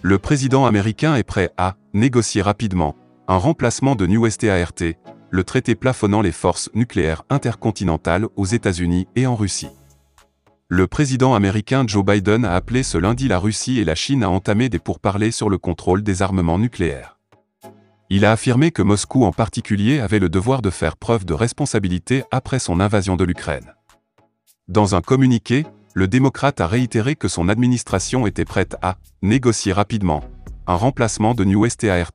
Le président américain est prêt à négocier rapidement un remplacement de New START, le traité plafonnant les forces nucléaires intercontinentales aux États-Unis et en Russie. Le président américain Joe Biden a appelé ce lundi la Russie et la Chine à entamer des pourparlers sur le contrôle des armements nucléaires. Il a affirmé que Moscou en particulier avait le devoir de faire preuve de responsabilité après son invasion de l'Ukraine. Dans un communiqué, le démocrate a réitéré que son administration était prête à négocier rapidement un remplacement de New START,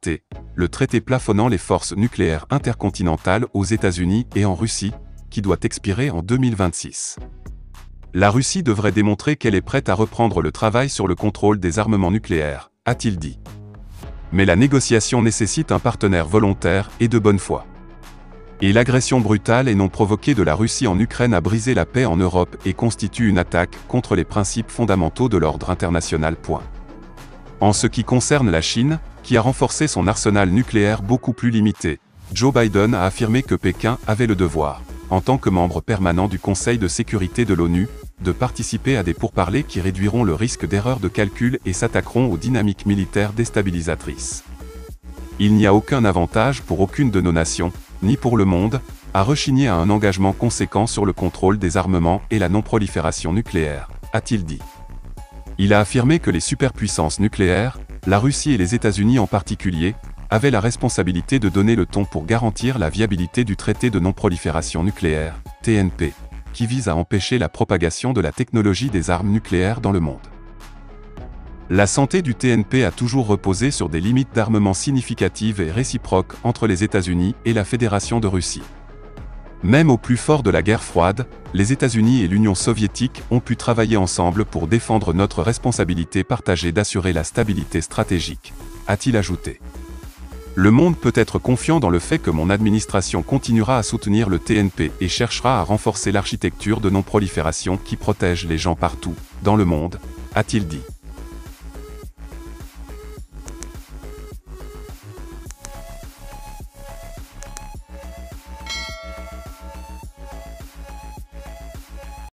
le traité plafonnant les forces nucléaires intercontinentales aux États-Unis et en Russie, qui doit expirer en 2026. La Russie devrait démontrer qu'elle est prête à reprendre le travail sur le contrôle des armements nucléaires, a-t-il dit. Mais la négociation nécessite un partenaire volontaire et de bonne foi. Et l'agression brutale et non provoquée de la Russie en Ukraine a brisé la paix en Europe et constitue une attaque contre les principes fondamentaux de l'ordre international. En ce qui concerne la Chine, qui a renforcé son arsenal nucléaire beaucoup plus limité, Joe Biden a affirmé que Pékin avait le devoir, en tant que membre permanent du Conseil de sécurité de l'ONU, de participer à des pourparlers qui réduiront le risque d'erreurs de calcul et s'attaqueront aux dynamiques militaires déstabilisatrices. Il n'y a aucun avantage pour aucune de nos nations, ni pour le monde, à rechigner à un engagement conséquent sur le contrôle des armements et la non-prolifération nucléaire, a-t-il dit. Il a affirmé que les superpuissances nucléaires, la Russie et les États-Unis en particulier, avaient la responsabilité de donner le ton pour garantir la viabilité du traité de non-prolifération nucléaire, TNP, qui vise à empêcher la propagation de la technologie des armes nucléaires dans le monde. La santé du TNP a toujours reposé sur des limites d'armement significatives et réciproques entre les États-Unis et la Fédération de Russie. Même au plus fort de la guerre froide, les États-Unis et l'Union soviétique ont pu travailler ensemble pour défendre notre responsabilité partagée d'assurer la stabilité stratégique, a-t-il ajouté. Le monde peut être confiant dans le fait que mon administration continuera à soutenir le TNP et cherchera à renforcer l'architecture de non-prolifération qui protège les gens partout, dans le monde, a-t-il dit.